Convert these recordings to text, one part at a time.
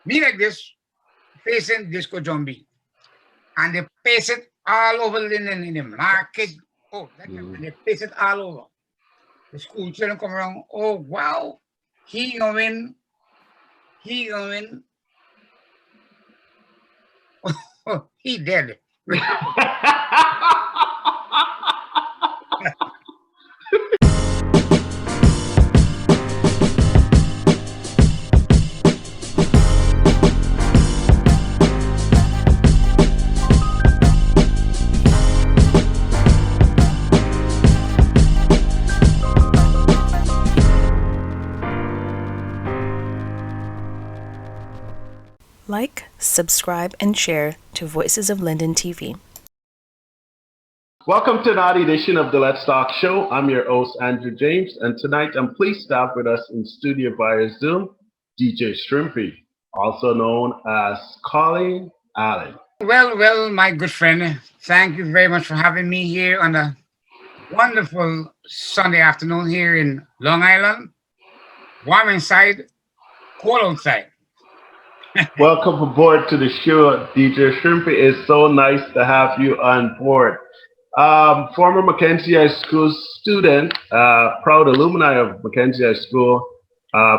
Me like this, facing Disco Zombie. And they paste it all over Linden in the market. Oh, that time, and they paste it all over. The school children come around. Oh, wow. He gonna win. He gonna win. Oh, he dead. Like, subscribe, and share to Voices of Linden TV. Welcome to another edition of the Let's Talk Show. I'm your host, Andrew James, and tonight I'm pleased to have with us in studio via Zoom, DJ Shrimpy, also known as Collie Allen. Well, my good friend, thank you very much for having me here on a wonderful Sunday afternoon here in Long Island. Warm inside, cold outside. Welcome aboard to the show, DJ Shrimpy. It's so nice to have you on board. Former Mackenzie High School student, proud alumni of Mackenzie High School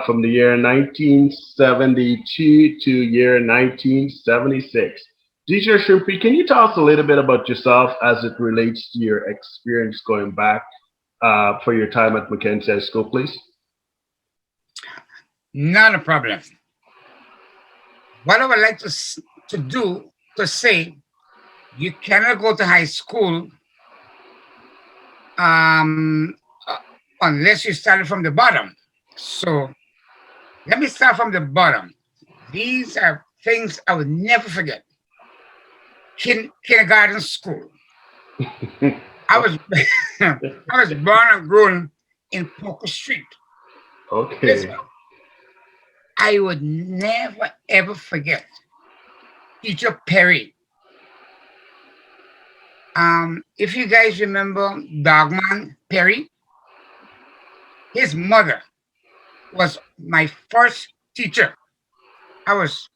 from the year 1972 to year 1976. DJ Shrimpy, can you tell us a little bit about yourself as it relates to your experience going back for your time at Mackenzie High School, please? Not a problem. What I would like to say, you cannot go to high school unless you started from the bottom. So let me start from the bottom. These are things I would never forget. Kindergarten school. I was I was born and grown in Poker Street. Okay. Listen, I would never ever forget Teacher Perry. If you guys remember Dogman Perry, his mother was my first teacher. I was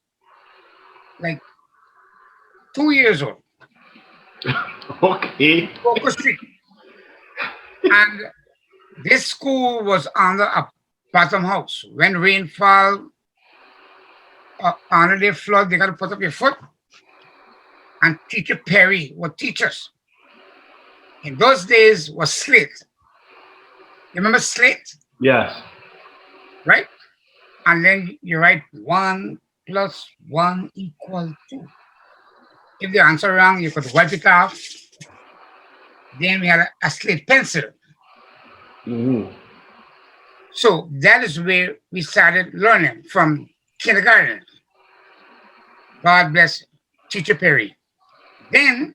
like 2 years old. Okay. Poker Street. And this school was under a bottom house. When rain fall, under the flood, they got to put up your foot. And Teacher Perry would teach us. In those days was slate. You remember slate? Yes. Right? And then you write 1 + 1 = 2. If the answer wrong, you could wipe it off. Then we had a slate pencil. Mm-hmm. So that is where we started learning from kindergarten. God bless Teacher Perry. Then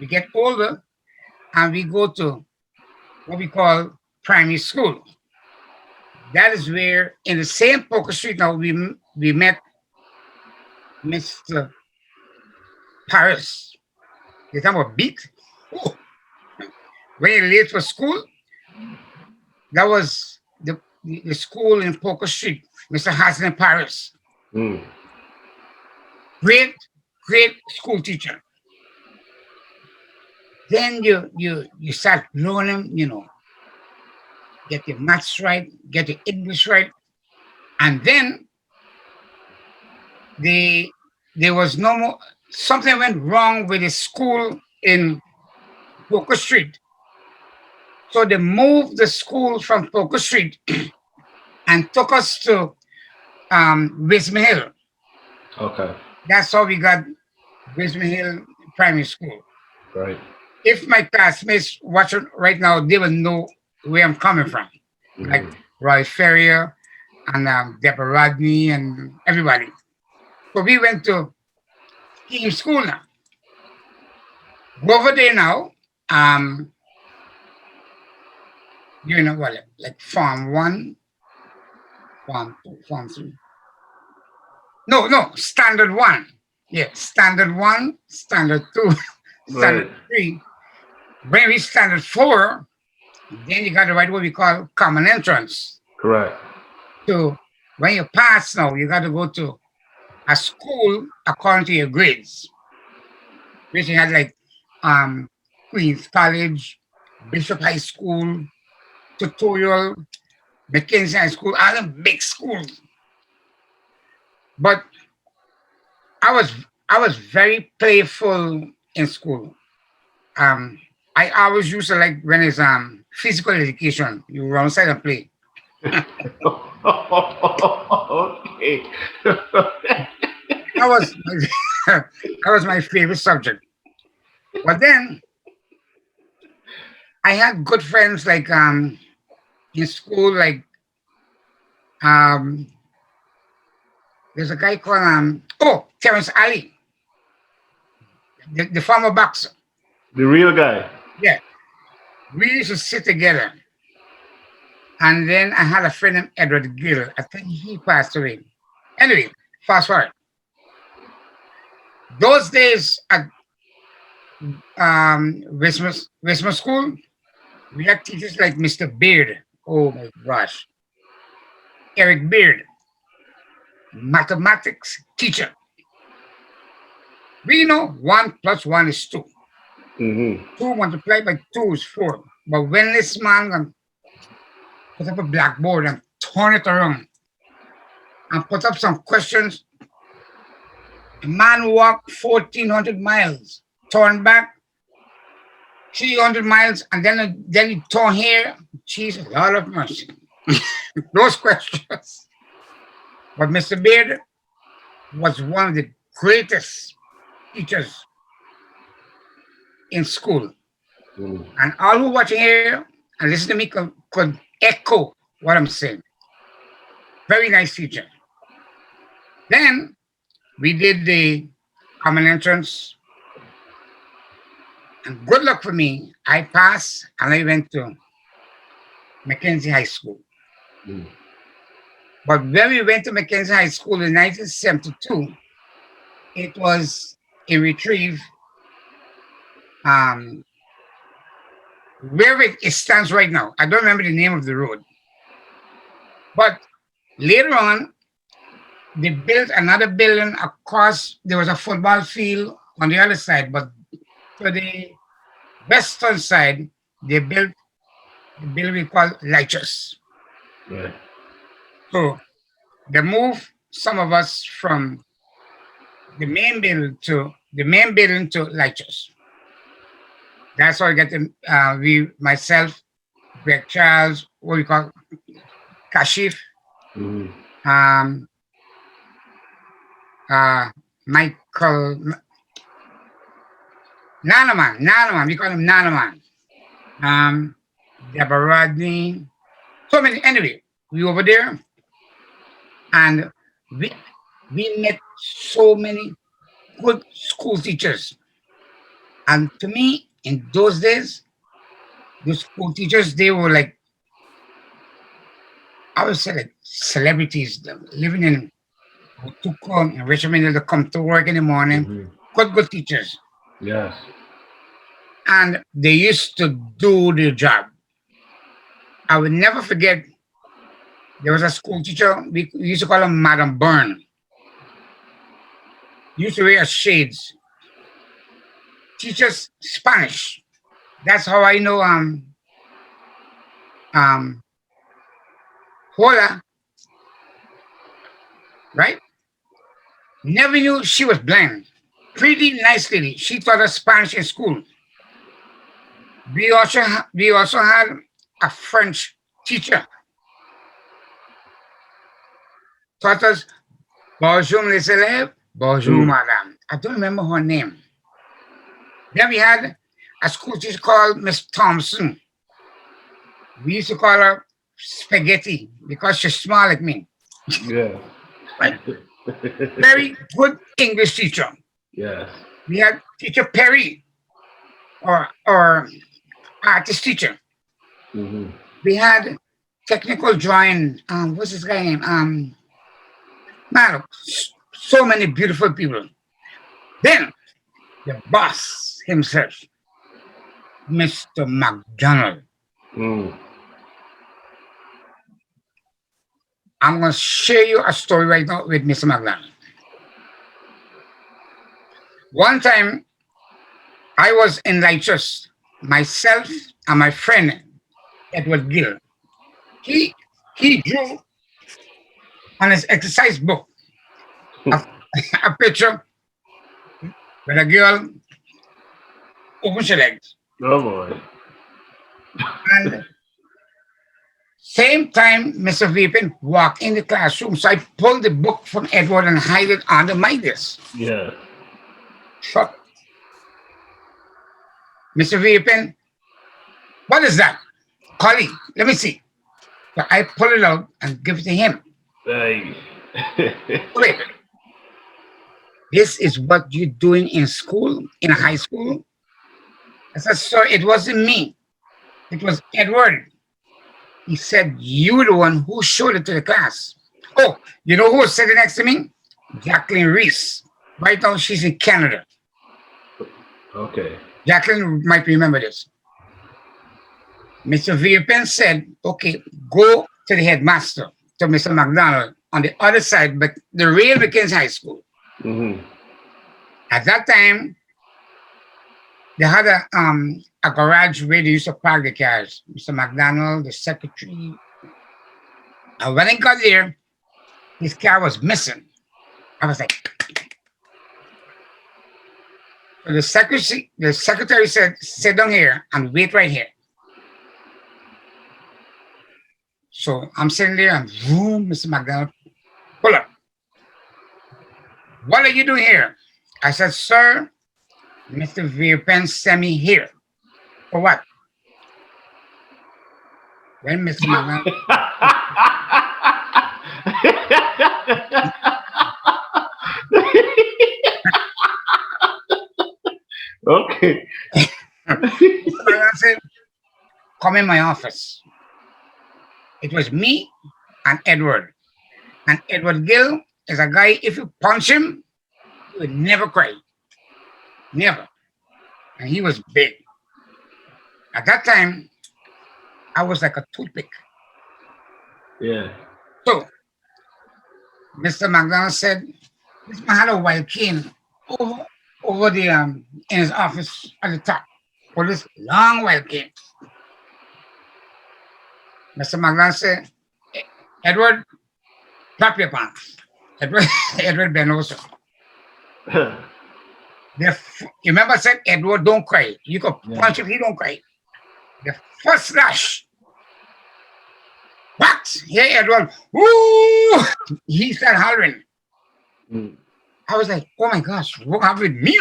we get older and we go to what we call primary school. That is where, in the same Poker Street now, we met Mr. Paris. You talking about beat? Oh. When you're late for school, that was the school in Poker Street, Mr. Hassan Paris. Mm. Great school teacher. Then you start learning, get your maths right, get your English right. And then there was no more, something went wrong with the school in Poker Street. So they moved the school from Poker Street and took us to Wisman Hill. Okay. That's how we got Wisman Hill Primary School. Right. If my classmates watch it right now, they will know where I'm coming from. Mm-hmm. Like Roy Ferrier and Deborah Rodney and everybody. So we went to team school now. Go over there now. What, like Farm 1, Farm 2, Farm 3. No, Standard 1. Yeah, Standard 1, Standard 2, Standard 3. When we Standard 4, then you got to write what we call common entrance. Correct. To When you pass now, you got to go to a school according to your grades, which you had like um, Queens College, Bishop High School, Tutorial, Mackenzie High School, all the big schools. But I was I was very playful in school. Um, I always used to like when it's physical education, you run outside and play. Okay. That was my, that was my favorite subject. But then I had good friends like in school, like um there's a guy called Terrence Ali, the former boxer. The real guy. Yeah. We used to sit together. And then I had a friend named Edward Gill. I think he passed away. Anyway, fast forward. Those days at Westmont School, we had teachers like Mr. Beard. Oh my gosh. Eric Beard, mathematics teacher. We know 1 + 1 is 2. Mm-hmm. 2 multiplied by 2 is 4. But when this man put up a blackboard and turn it around and put up some questions, the man walked 1,400 miles, turn back 300 miles, and then he turn here. Jesus, Lord of mercy. Those questions. But Mr. Beard was one of the greatest teachers in school. Mm. And all who watching here and listen to me could echo what I'm saying. Very nice teacher. Then we did the common entrance, and good luck for me. I passed and I went to Mackenzie High School. Mm. But when we went to Mackenzie High School in 1972, it was in Retrieve, um, where it stands right now. I don't remember the name of the road. But later on, they built another building across. There was a football field on the other side, but to the western side, they built the building called Lighthouse. Yeah. So they moved some of us from the main building to Lighthouse. That's how I get them. Myself, Greg Charles, what we call Kashif, Mm-hmm. um, Michael Nanaman, we call him Nanaman. Um, Deborah Rodney, so many. Anyway, we over there, and we we met so many good school teachers. And to me, in those days, the school teachers they were like I would say like celebrities living in Butuco and Richmond. They come to work in the morning. Mm-hmm. Good teachers, Yes. and they used to do their job. I will never forget. There was a school teacher. We used to call him Madam Byrne. Used to wear shades. Teaches Spanish. That's how I know um Hola, right? Never knew she was blind. Pretty nice lady. She taught us Spanish in school. We also had a French teacher. Taught us bonjour les élèves, bonjour Mm. madame. I don't remember her name. Then we had a school teacher called Miss Thompson. We used to call her Spaghetti because she's small like me. Yeah. Right? Very good English teacher. Yes. We had teacher Perry or artist teacher. Mm-hmm. We had technical drawing. What's this guy name? Man, so many beautiful people. Then the boss himself, Mr. McDonald. Mm. I'm going to share you a story right now with Mr. McDonald. One time, I was in Righteous, myself and my friend, Edward Gill. He drew on his exercise book a, a picture with a girl open her legs. Oh boy. And same time, Mr. Vapin walked in the classroom, so I pulled the book from Edward and hide it under my desk. Yeah. So, Mr. Vapin, what is that? Collie, let me see. So I pull it out and give it to him. Hey. Wait, this is what you're doing in school, in high school? I said, sir, it wasn't me. It was Edward. He said, you were the one who showed it to the class. Oh, you know who was sitting next to me? Jacqueline Reese. Right now, she's in Canada. Okay. Jacqueline might remember this. Mr. Vapin said, okay, go to the headmaster, to Mr. McDonald, on the other side, but the real Mackenzie High School. Mm-hmm. At that time, they had a garage where they used to park the cars. Mr. McDonald, the secretary. And when I got there, his car was missing. I was like, so the secretary said, sit down here and wait right here. So I'm sitting there and boom, Mr. McDonald, pull up. What are you doing here? I said, sir, Mr. Vapin sent me here. For what? When Mr. McDonald. Okay. Mr. McDonald said, come in my office. It was me and Edward. And Edward Gill is a guy, if you punch him, he would never cry. Never. And he was big. At that time, I was like a toothpick. Yeah. So, Mr. McDonald said, this man had a wild cane over the in his office at the top. For this long wild cane. Mr. McDonald said, Edward, drop your pants. Edward bent over. You remember I said, Edward, don't cry. You can punch him, he don't cry. The first slash. What? Hey, Edward. Woo! He started hollering. Mm. I was like, oh my gosh, what happened with me?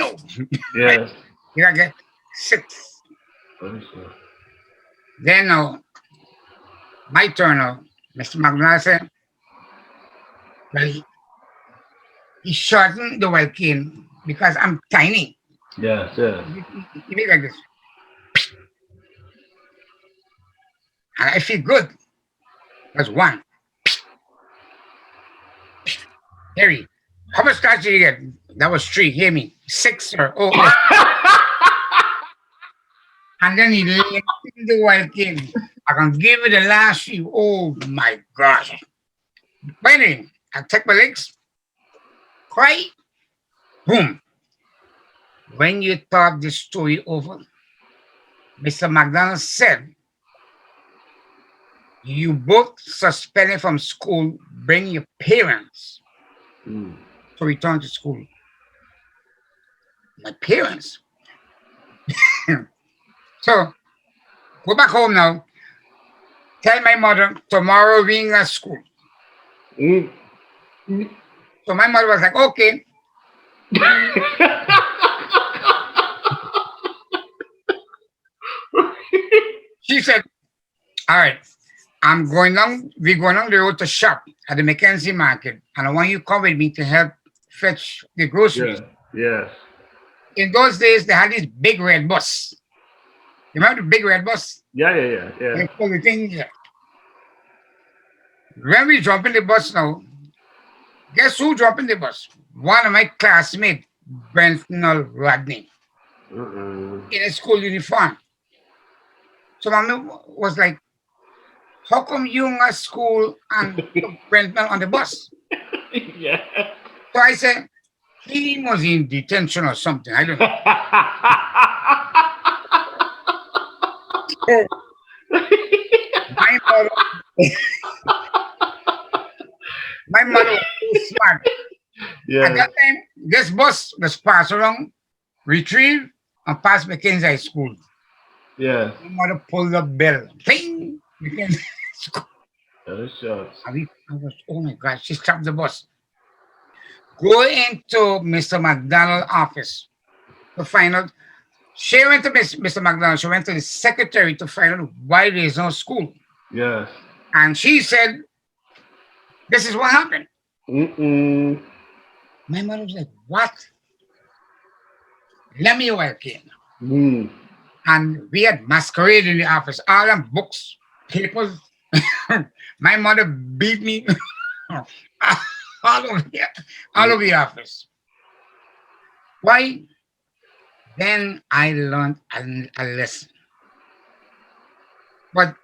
Yes. You gotta get 6. Then my turn Mr. McDonald said, well, he shortened the wild cane because I'm tiny. Yes, yes. You make like this. And I feel good. That's 1. Harry, how much scratch did you get? That was 3. Hear me. 6, sir. Oh. And then he laid the wild cane. I can give it the last few. Oh my gosh. But anyway, I take my legs. Cry. Boom. When you thought this story over, Mr. McDonald said, you both suspended from school, bring your parents to return to school. My parents. So, go back home now. Tell my mother tomorrow being at school. So my mother was like, okay. She said, all right, we're going down the road to shop at the Mackenzie market, and I want you to come with me to help fetch the groceries. Yes. In those days, they had this big red bus. You remember the big red bus? Yeah. They pull the thing here. When we jump in the bus now, guess who jumped in the bus? One of my classmates, Brenton Rodney, in a school uniform. So Mommy was like, how come you at school and the Brentman on the bus? Yeah. So I said, he was in detention or something. I don't know. So my mother, my mother was so smart. At Yeah. that time, this bus was passed around, retrieved, and passed Mackenzie High School. Yeah. My mother pulled the bell. Ping! Mackenzie High School. That is shots. I was, oh my God, she stopped the bus. Go into Mr. McDonald's office to find out. She went to Mr. McDonald. She went to the secretary to find out why there is no school. Yes. And she said, this is what happened. Mm-mm. My mother was like, what? Let me walk in. Mm. And we had masquerade in the office. All them books, papers. My mother beat me all over the office. Why? Then I learned a lesson. But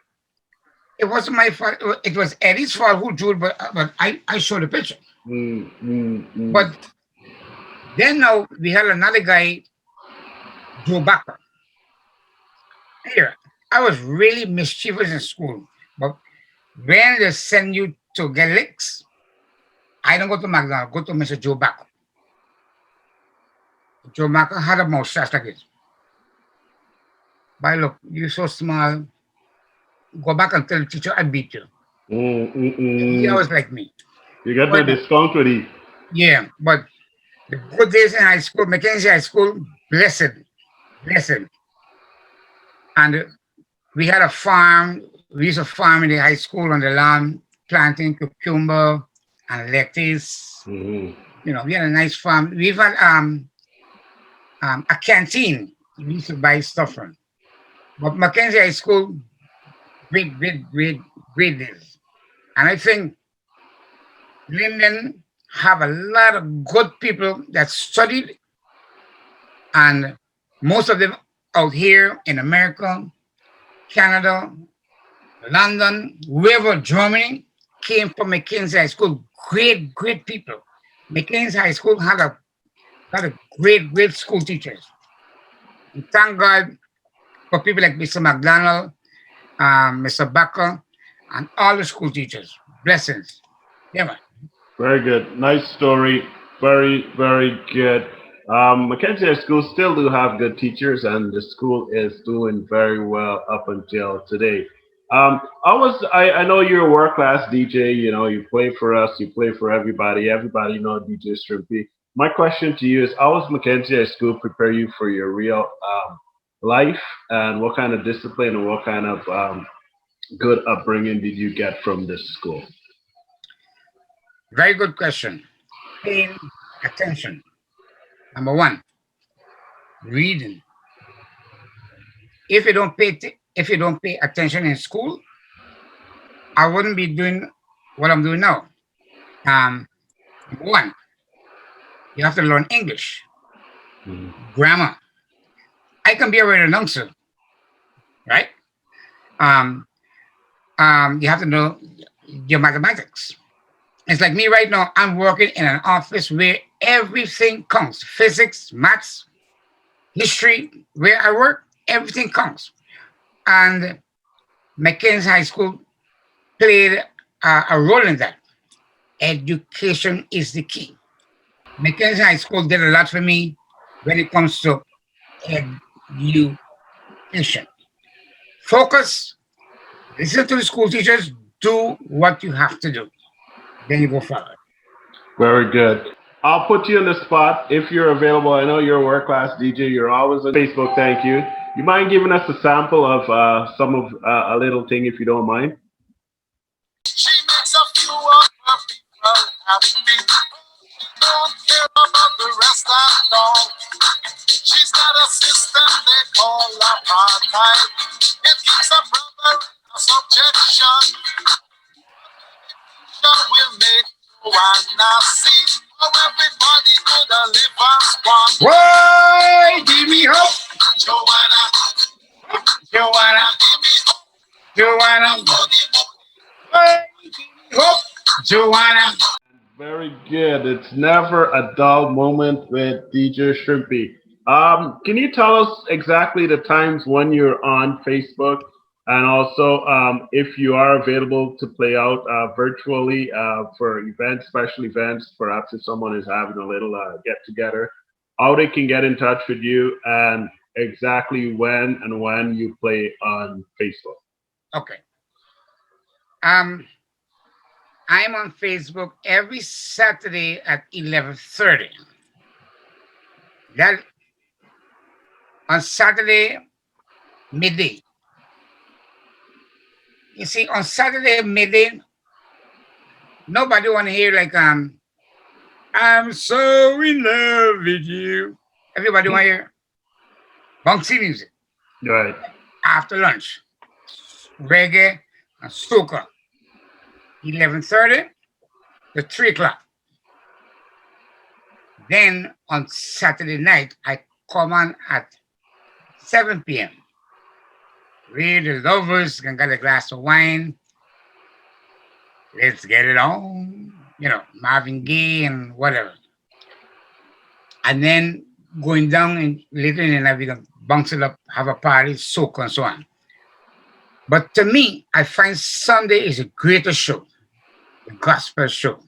it wasn't my fault. It was Eddie's fault who drew it, but I showed the picture. Mm. Mm. Mm. But then now we had another guy, Joe Backer. Here, I was really mischievous in school. But when they send you to get licks, I don't go to McDonald's, go to Mr. Joe Backer. Joe Backer had a mustache like this. But look, you're so small. Go back and tell the teacher I beat you. Mm. Mm. He Mm. always like me. You got But no discount with it. yeah, but the good days in high school, Mackenzie High School, blessed, blessed. And we had a farm. We used to farm in the high school on the land, planting cucumber and lettuce. Mm-hmm. You know, we had a nice farm. We've had a canteen. We used to buy stuff from. But Mackenzie High School, great days. And I think Linden have a lot of good people that studied, and most of them out here in America, Canada, London, wherever, Germany, came from Mackenzie High School. Great people. Mackenzie High School had a great school teachers. And thank God for people like Mr. McDonald, Mr. Backer, and all the school teachers. Blessings. Yeah, man. Very good. Nice story. Very, very good. Mackenzie High School still do have good teachers, and the school is doing very well up until today. I know you're a world class DJ. You know, you play for us, you play for everybody. Everybody know DJ Shrimpy. My question to you is, how was Mackenzie High School prepare you for your real life, and what kind of discipline and what kind of good upbringing did you get from this school? Very good question. Paying attention. Number one, reading. If you don't pay attention in school, I wouldn't be doing what I'm doing now. Number one, you have to learn English, Mhm. grammar. I can be a radio announcer, right? Um, you have to know your mathematics. It's like me right now. I'm working in an office where everything counts: physics, maths, history. Where I work, everything counts. And Mackenzie High School played a role in that. Education is the key. Mackenzie High School did a lot for me when it comes to education. Focus, listen to the school teachers, do what you have to do. Then you go forward. Very good. I'll put you on the spot if you're available. I know you're a world class DJ. You're always on Facebook. Thank you. You mind giving us a sample of some of a little thing if you don't mind? She makes a few of her people happy. Don't care about the rest at all. She's got a system they call apartheid. It keeps a brother in subjection. Will make Guyana see how everybody could live as one. Why? Give me hope, Joanna, Joanna, give me hope Joanna. for the Joanna. Very good. It's never a dull moment with DJ Shrimpy. Can you tell us exactly the times when you're on Facebook, and also if you are available to play out virtually for events, special events, perhaps if someone is having a little get together, how they can get in touch with you, and exactly when you play on Facebook? Okay. Um, I'm on Facebook every Saturday at 11:30. That on Saturday midday. You see, on Saturday midday, nobody want to hear like I'm so in love with you. Everybody want to hear bouncy music Right. after lunch, reggae and soca. 11:30 to 3 o'clock. Then on Saturday night, I come on at 7 p.m. We the lovers can get a glass of wine. Let's get it on. Marvin Gaye and whatever. And then going down in later in the night, we can bounce it up, have a party, soak and so on. But to me, I find Sunday is a greater show, the gospel show.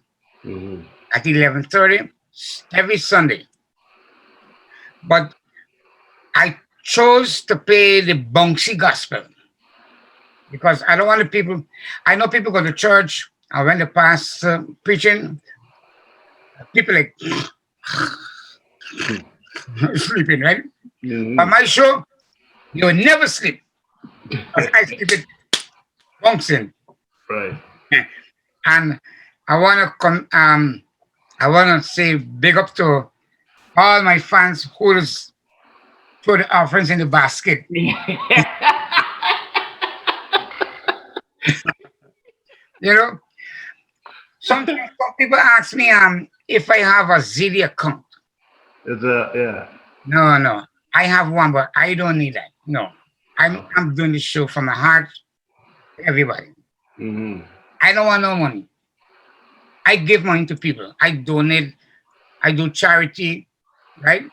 Mm-hmm. At 11:30 every Sunday. But I chose to play the bouncy gospel because I don't want the people. I know people go to church and when the pastor preaching, people like sleeping, right? Mm-hmm. On my show, you will never sleep. I sleep it bouncing, Right. and I want to come. I want to say big up to all my fans who just throw the offerings in the basket. You know, sometimes some people ask me if I have a Zilli account. It's a yeah. No, I have one, but I don't need that. No, I'm doing this show from my heart to everybody. Mm-hmm. I don't want no money. I give money to people. I donate. I do charity, right?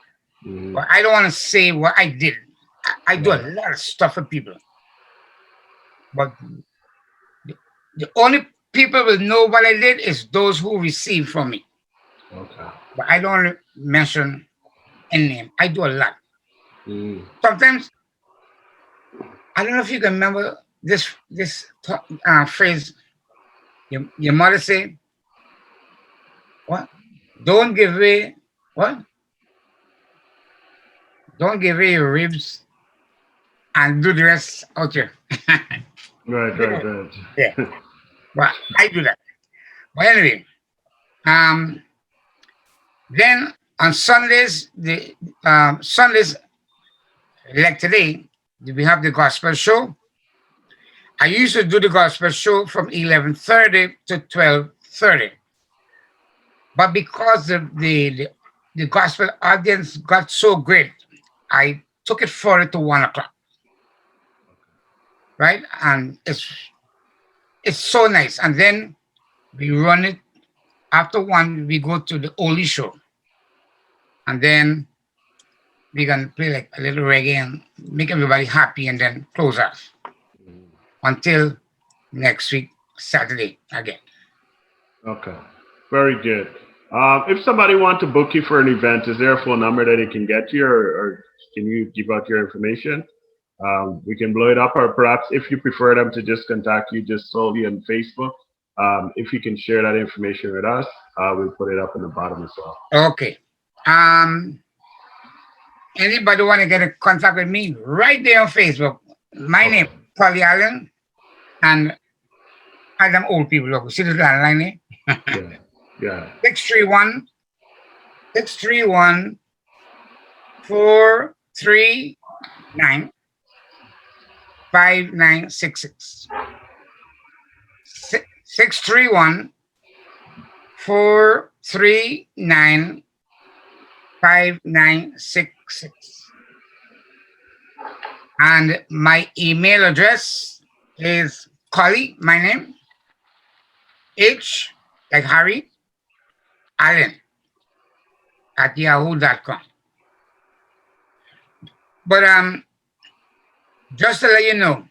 Mm-hmm. But I don't want to say what I did. I do a Right. lot of stuff for people, but the only people will know what I did is those who receive from me. Okay. But I don't mention any name. I do a lot. Mm-hmm. Sometimes I don't know if you can remember this phrase. Your mother say, "What? Don't give away what? Don't give away your ribs and do the rest out here." Right. Yeah. Well, I do that. But anyway, um, then on Sundays, the Sundays like today, we have the gospel show. I used to do the gospel show from 11:30 to 12:30, but because the gospel audience got so great, I took it forward to 1 o'clock, right? And it's so nice. And then we run it after one. We go to the Oldies show, and then we can play like a little reggae and make everybody happy, and then close off until next week Saturday again. Okay. Very good. If somebody wants to book you for an event, is there a phone number that they can get you, or can you give out your information? We can blow it up, or perhaps if you prefer them to just contact you just solely on Facebook, if you can share that information with us, we'll put it up in the bottom as well. Okay. Anybody want to get in contact with me right there on Facebook? My Okay. name Collie Allen, and I them old people. Look, see the landline? Yeah. 631 631 439 5966. 631 439 5966. And my email address is Collie, my name, H like Harry Allen at yahoo.com. But just to let you know,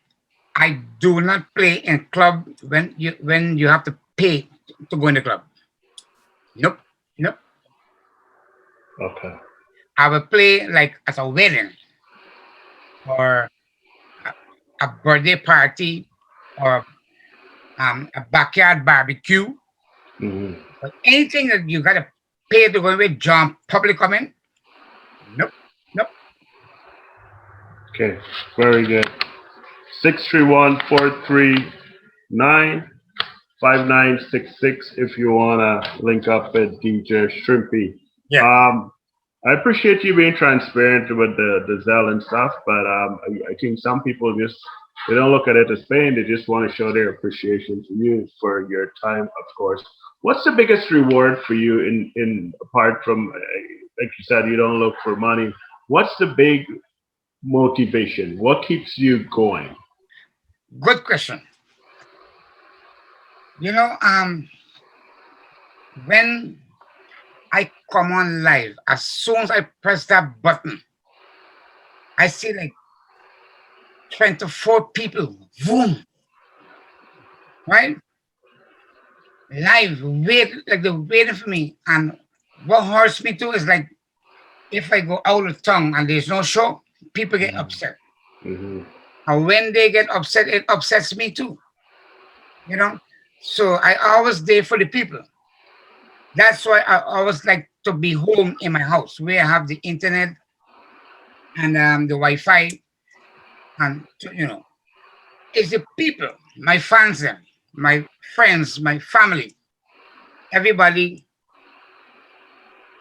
I do not play in club when you have to pay to go in the club. Nope, nope. Okay. I will play like at a wedding or a, a birthday party or a backyard barbecue. Hmm. But anything that you gotta pay to go with John public comment, nope, nope. Okay. Very good. 631-439-5966 if you wanna link up with DJ Shrimpy. Yeah. I appreciate you being transparent with the Zell and stuff, but I think some people just they don't look at it as pain. They just want to show their appreciation to you for your time, of course. What's the biggest reward for you in apart from like you said, you don't look for money. What's the big motivation? What keeps you going? Good question. You know, when I come on live, as soon as I press that button, I see like 24 people, boom, right? Live, wait, like they're waiting for me. And what hurts me too is like if I go out of town and there's no show, people get upset. Mm-hmm. And when they get upset, it upsets me too. You know? So I always there for the people. That's why I always like to be home in my house where I have the internet and the Wi-Fi and it's the people, my fans, them, my friends, my family, everybody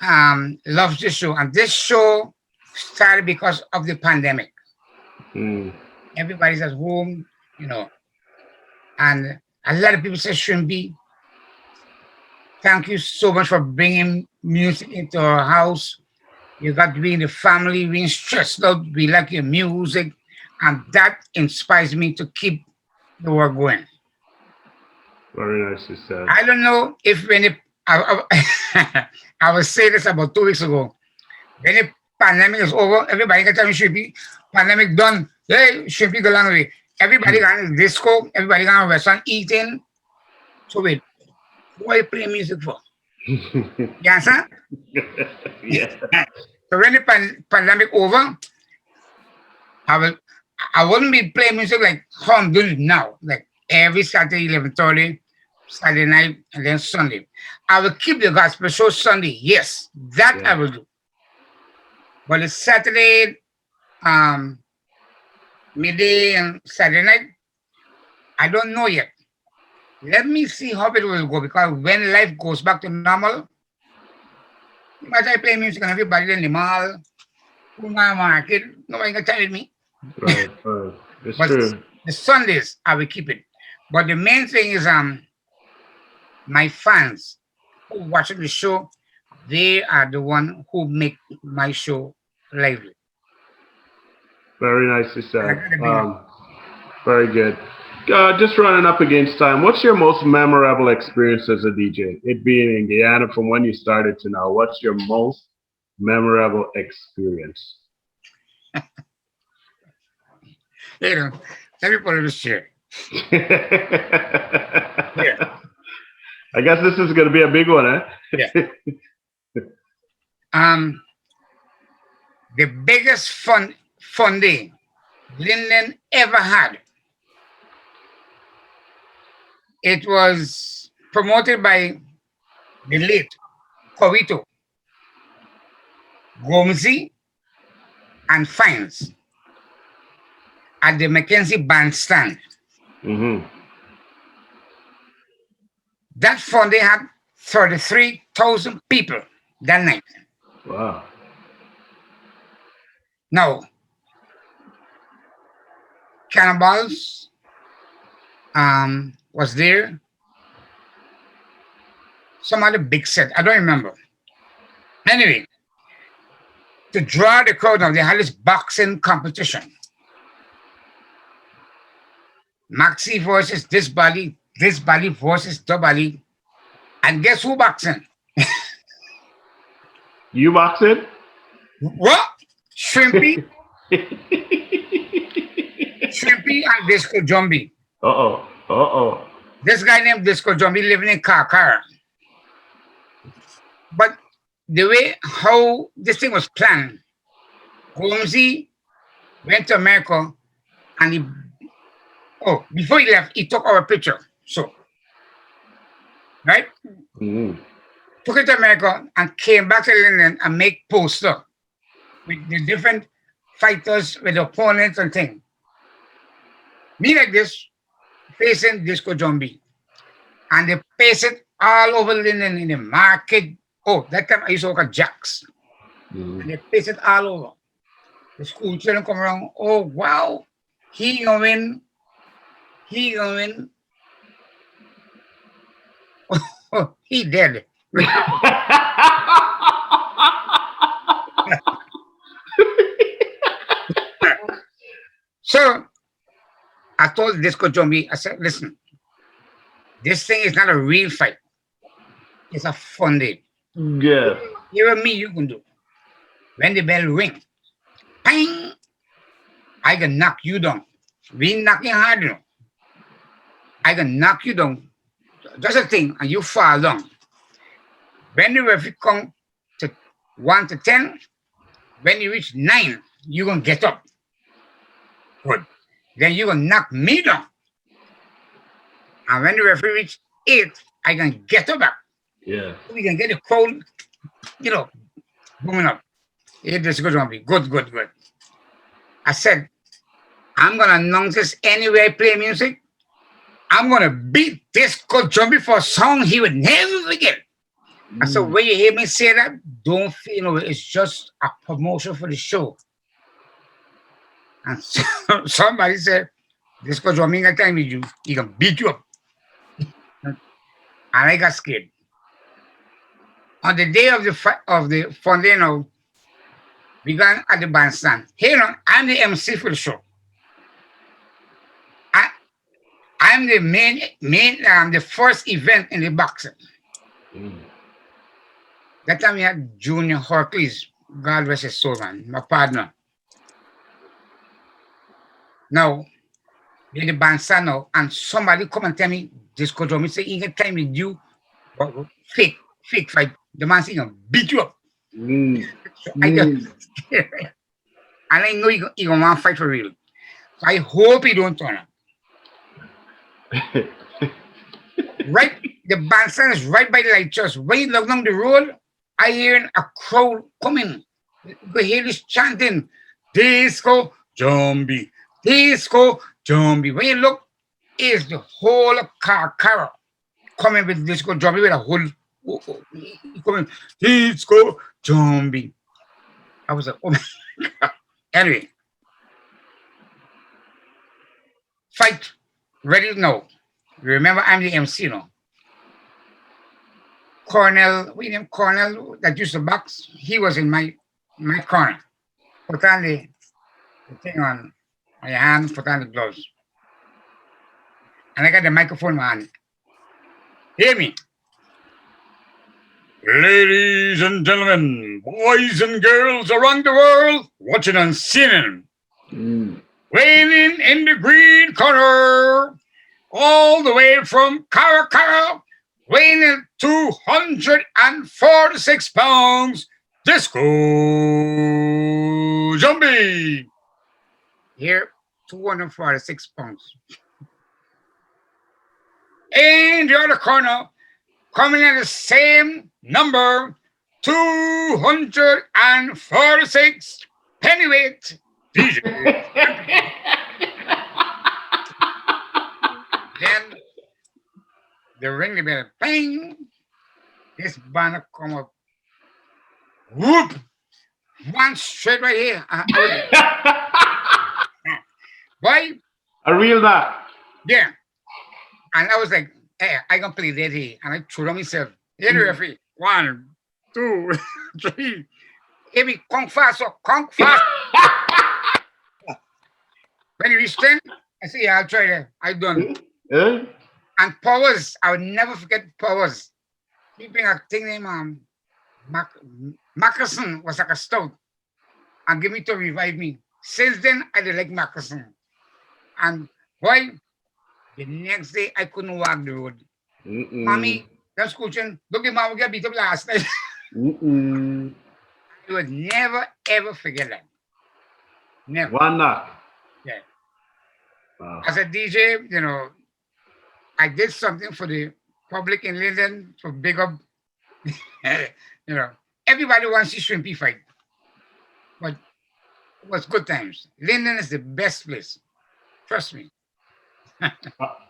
loves this show, and this show started because of the pandemic. Mm. Everybody's at home, you know, and a lot of people say, Shrimpy, thank you so much for bringing music into our house. You got to be in the family, being stressed out. We like your music, and that inspires me to keep the work going. Very nicely said. I don't know if when I was saying this about 2 weeks ago. When the pandemic is over, everybody can tell me Shrimpy, pandemic done. Hey, Shrimpy go long way. Everybody gone to disco, everybody gone to restaurant eating. So wait, who are you playing music for? You understand? Yeah. So when the pandemic over, I wouldn't be playing music like how I'm doing it now. Like every Saturday, 11:30, Saturday night, and then Sunday. I will keep the gospel show Sunday. Yes, that I Yeah. will do. But it's Saturday, midday, and Saturday night, I don't know yet. Let me see how it will go because when life goes back to normal, imagine I play music and everybody in the mall, market, nobody can tell me. Right. Right. It's But true. the Sundays I will keep it. But the main thing is my fans who watching the show, they are the one who make my show lively. Very nicely And I said. gotta be Very good. Just running up against time. What's your most memorable experience as a DJ? It being in Guyana from when you started to now. What's your most memorable experience? everybody will share. Yeah. I guess this is going to be a big one, eh? Yeah. The biggest fun day Linden ever had. It was promoted by the late Covito, Gomzi, and Fines at the Mackenzie bandstand. Mm-hmm. That fun day had 33,000 people that night. Wow. Now, Cannibals was there. Some other big set. I don't remember. Anyway, to draw the crowd now, they had this boxing competition. Maxi versus this body versus the body. And guess who boxing? You boxing? What? Shrimpy? Shrimpy and Disco Jumbie. Uh-oh. This guy named Disco Jumbie living in Kakara. But the way how this thing was planned, Holmesy went to America and before he left, he took our picture. So, right? Mm. Took it to America and came back to Linden and make poster with the different fighters, with the opponents and things. Me like this, facing Disco Jumbie. And they paste it all over Linden in the market. Oh, that time I used to work at Jack's. Mm. And they paste it all over. The school children come around. Oh, wow. He gonna win. He gonna win. Oh, he dead. So I told Disco Jumbie, I said, listen, this thing is not a real fight. It's a fun day. Yeah. Here and me, you can do. When the bell ring, ping, I can knock you down. We knocking hard, you know. I can knock you down. Just a thing, and you fall down. When the referee come to 1 to 10, when you reach 9, you're going to get up. Good. Then you're going to knock me down. And when the referee reach 8, I can get up back. Yeah. We can get the crowd, booming up. Yeah, this is going to be good. I said, I'm going to announce this anywhere I play music. I'm going to beat Disco Jumbie for a song he would never forget. I said, when you hear me say that, don't feel, it's just a promotion for the show. And somebody said, Disco Jumbie got time with you, he can beat you up. And I got scared. On the day of the Fondeno, we got at the bandstand. Here, I'm the MC for the show. I'm the the first event in the boxing. That time we had Junior Horcleys, God rest his soul, man, my partner. Now, we're in the bandstand now, and somebody come and tell me, Disco Jumbie say, he get time with you, fake fight. The man say, he gonna beat you up. So I just scared. And I know he gonna want to fight for real. So I hope he don't turn up. Right, the bandstand is right by the light just. When you look down the road, I hear a crowd coming. You can hear this chanting, Disco Jumbie, Disco Jumbie. When you look, it's the whole car coming with Disco Jumbie with a whole coming, Disco Jumbie. I was like, oh my God. Anyway, fight. Ready now. Remember, I'm the MC now. William Cornell, that used to box, he was in my corner. Put on the thing on my hand, put on the gloves. And I got the microphone in my hand. Hear me. Ladies and gentlemen, boys and girls around the world, watching and seeing. Waiting in the green corner, all the way from Karakara, weighing 246 pounds, Disco Jumbie. Here, 246 pounds. In the other corner, coming at the same number, 246 pennyweight, DJ. Then the ring bell, bang. This banner come up, whoop, one straight right here. Boy, A real that. yeah. And I was like, hey, I can play that here. And I threw on myself. Hey, the referee. 1, 2, 3. Hey, me, come fast, so come fast. When you reach 10, I say, yeah, I'll try that. I done. Eh? And Powers, I will never forget Powers. he bring a thing named Mackerson was like a stout and give me to revive me. Since then, I did like Mackerson. And boy, the next day I couldn't walk the road. Mommy, that's coaching. Don't give mama get beat up last night. I would never ever forget that. Never. One knock. Yeah. Wow. As a DJ, you know, I did something for the public in Linden for big up. You know, everybody wants to see Shrimpy fight. But it was good times. Linden is the best place. Trust me.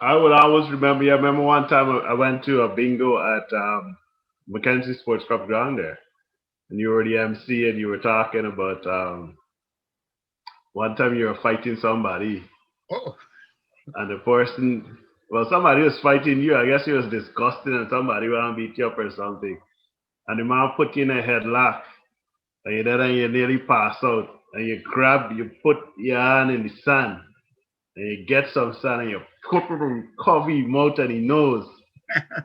I would always remember. Yeah, I remember one time I went to a bingo at Mackenzie Sports Club ground there, and you were the MC, and you were talking about one time you were fighting somebody, Oh, and the person, well, somebody was fighting you. I guess he was disgusting, and somebody want to beat you up or something, and the man put you in a headlock, and you nearly pass out, and you put your hand in the sand. And you get some sun and you put it and cover your mouth and your nose.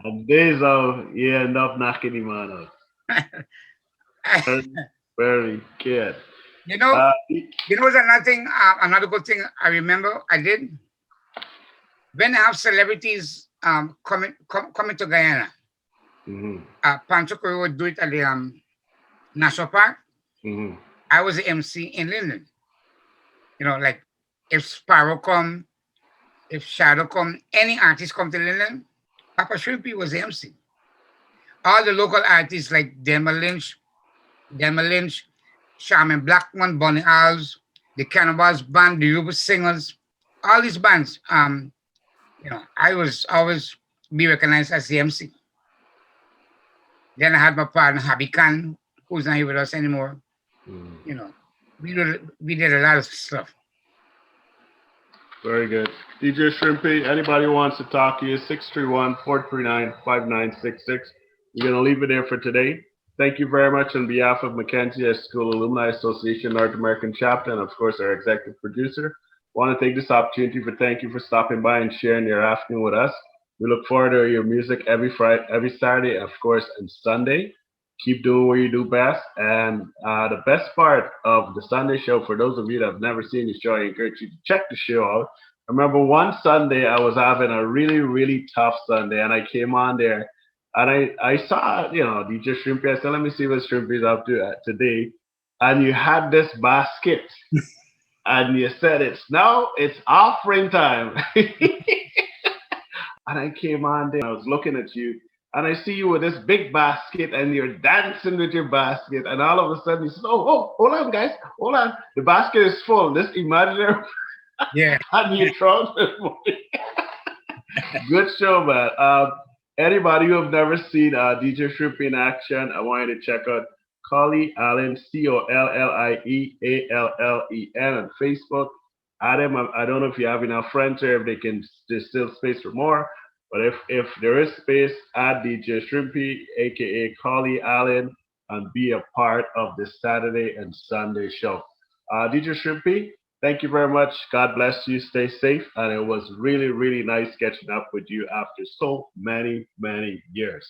And there's how you end up knocking him out. Very, very good. you know, another thing, another good thing I remember I did when I have celebrities coming to Guyana. Pancho Correa would do it at the National Park. I was the MC in Linden. You know, like if Sparrow come, if Shadow come, any artist come to Linden, Papa Shrimpy was the MC. All the local artists like Delma Lynch, Charmin Blackman, Bonnie Alves, the Cannibals Band, the Ruby Singers, all these bands. You know, I was always be recognized as the MC. Then I had my partner Habi Khan, who's not here with us anymore. You know, we did a lot of stuff. Very good. DJ Shrimpy, anybody who wants to talk to you, 631-439-5966. We're going to leave it there for today. Thank you very much on behalf of Mackenzie High School Alumni Association North American Chapter, and of course our executive producer. I want to take this opportunity to thank you for stopping by and sharing your afternoon with us. We look forward to your music every Friday, every Saturday, of course, and Sunday. Keep doing what you do best. And the best part of the Sunday show, for those of you that have never seen the show, I encourage you to check the show out. I remember one Sunday I was having a really, really tough Sunday, and I came on there, and I saw, you know, DJ Shrimpy. I said, let me see what Shrimpy's up to today. And you had this basket, and you said, it's offering time. And I came on there, and I was looking at you, and I see you with this big basket, and you're dancing with your basket, and all of a sudden you say, oh, hold on, guys, hold on. The basket is full. This imaginary, yeah, and you throw the money. Good show, man. Anybody who have never seen DJ Shrimpy in action, I want you to check out Collie Allen, COLLIEALLEN on Facebook. Adam, I don't know if you have enough friends here, if there's still space for more. But if there is space, add DJ Shrimpy, aka Collie Allen, and be a part of the Saturday and Sunday show. DJ Shrimpy, thank you very much. God bless you. Stay safe. And it was really, really nice catching up with you after so many, many years.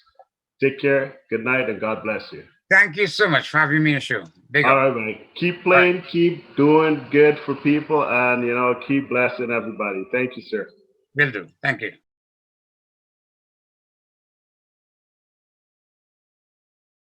Take care. Good night, and God bless you. Thank you so much for having me on the show. Big All up. right, man. Keep playing, right. Keep doing good for people, and, you know, keep blessing everybody. Thank you, sir. Will do. Thank you.